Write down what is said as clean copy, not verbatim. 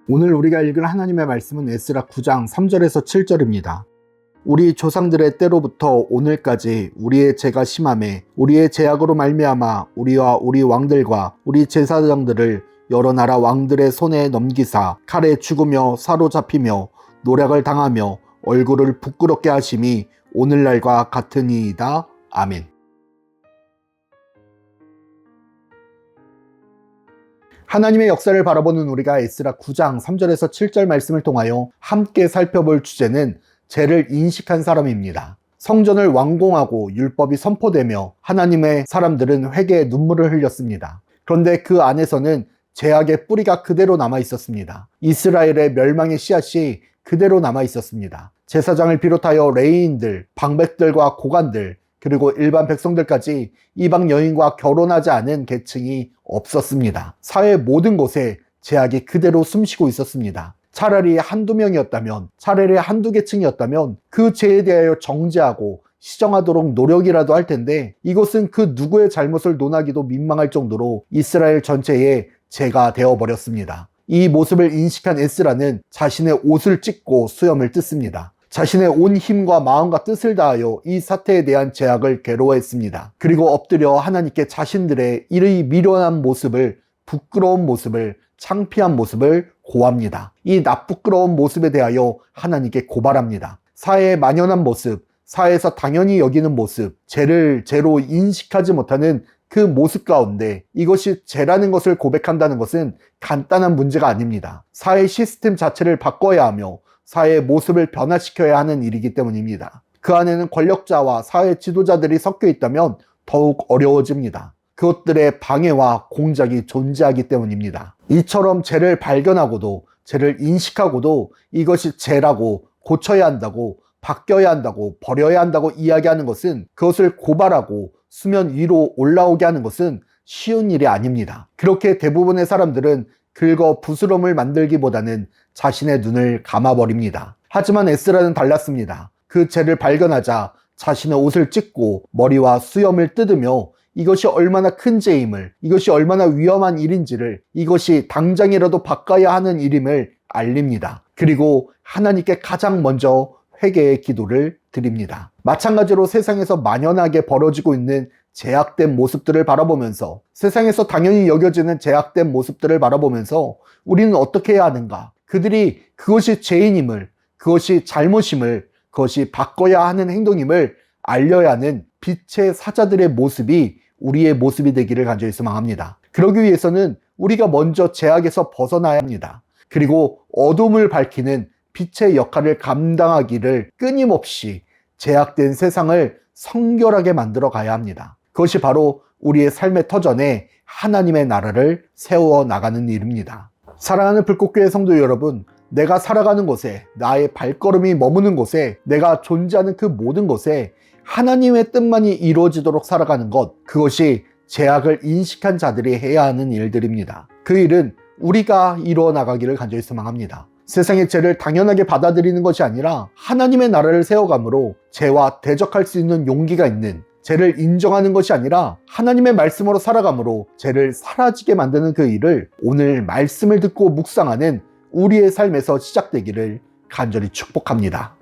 오늘 우리가 읽을 하나님의 말씀은 에스라 9장 3절에서 7절입니다. 우리 조상들의 때로부터 오늘까지 우리의 죄가 심하매 우리의 죄악으로 말미암아 우리와 우리 왕들과 우리 제사장들을 여러 나라 왕들의 손에 넘기사 칼에 죽으며 사로잡히며 노략을 당하며 얼굴을 부끄럽게 하심이 오늘날과 같으니이다. 아멘. 하나님의 역사를 바라보는 우리가 에스라 9장 3절에서 7절 말씀을 통하여 함께 살펴볼 주제는 죄를 인식한 사람입니다. 성전을 완공하고 율법이 선포되며 하나님의 사람들은 회개의 눈물을 흘렸습니다. 그런데 그 안에서는 죄악의 뿌리가 그대로 남아 있었습니다. 이스라엘의 멸망의 씨앗이 그대로 남아 있었습니다. 제사장을 비롯하여 레위인들, 방백들과 고관들, 그리고 일반 백성들까지 이방 여인과 결혼하지 않은 계층이 없었습니다. 사회 모든 곳에 죄악이 그대로 숨쉬고 있었습니다. 차라리 한두 명이었다면, 차라리 한두 계층이었다면 그 죄에 대하여 정죄하고 시정하도록 노력이라도 할 텐데 이것은 그 누구의 잘못을 논하기도 민망할 정도로 이스라엘 전체의 죄가 되어버렸습니다. 이 모습을 인식한 에스라는 자신의 옷을 찢고 수염을 뜯습니다. 자신의 온 힘과 마음과 뜻을 다하여 이 사태에 대한 죄악을 괴로워했습니다. 그리고 엎드려 하나님께 자신들의 이 미련한 모습을, 부끄러운 모습을, 창피한 모습을 고합니다. 이 나쁘끄러운 모습에 대하여 하나님께 고발합니다. 사회의 만연한 모습, 사회에서 당연히 여기는 모습, 죄를 죄로 인식하지 못하는 그 모습 가운데 이것이 죄라는 것을 고백한다는 것은 간단한 문제가 아닙니다. 사회 시스템 자체를 바꿔야 하며 사회의 모습을 변화시켜야 하는 일이기 때문입니다. 그 안에는 권력자와 사회 지도자들이 섞여 있다면 더욱 어려워집니다. 그것들의 방해와 공작이 존재하기 때문입니다. 이처럼 죄를 발견하고도 죄를 인식하고도 이것이 죄라고 고쳐야 한다고 바뀌어야 한다고 버려야 한다고 이야기하는 것은 그것을 고발하고 수면 위로 올라오게 하는 것은 쉬운 일이 아닙니다. 그렇게 대부분의 사람들은 긁어 부스럼을 만들기보다는 자신의 눈을 감아버립니다. 하지만 에스라는 달랐습니다. 그 죄를 발견하자 자신의 옷을 찢고 머리와 수염을 뜯으며 이것이 얼마나 큰 죄임을, 이것이 얼마나 위험한 일인지를, 이것이 당장이라도 바꿔야 하는 일임을 알립니다. 그리고 하나님께 가장 먼저 회개의 기도를 드립니다. 마찬가지로 세상에서 만연하게 벌어지고 있는 죄악된 모습들을 바라보면서, 세상에서 당연히 여겨지는 죄악된 모습들을 바라보면서 우리는 어떻게 해야 하는가? 그들이 그것이 죄인임을, 그것이 잘못임을, 그것이 바꿔야 하는 행동임을 알려야 하는 빛의 사자들의 모습이 우리의 모습이 되기를 간절히 소망합니다. 그러기 위해서는 우리가 먼저 죄악에서 벗어나야 합니다. 그리고 어둠을 밝히는 빛의 역할을 감당하기를 끊임없이 죄악된 세상을 성결하게 만들어 가야 합니다. 그것이 바로 우리의 삶의 터전에 하나님의 나라를 세워 나가는 일입니다. 사랑하는 불꽃교회 성도 여러분, 내가 살아가는 곳에, 나의 발걸음이 머무는 곳에, 내가 존재하는 그 모든 곳에 하나님의 뜻만이 이루어지도록 살아가는 것, 그것이 죄악을 인식한 자들이 해야 하는 일들입니다. 그 일은 우리가 이루어 나가기를 간절히 소망합니다. 세상의 죄를 당연하게 받아들이는 것이 아니라 하나님의 나라를 세워감으로 죄와 대적할 수 있는 용기가 있는, 죄를 인정하는 것이 아니라 하나님의 말씀으로 살아감으로 죄를 사라지게 만드는 그 일을 오늘 말씀을 듣고 묵상하는 우리의 삶에서 시작되기를 간절히 축복합니다.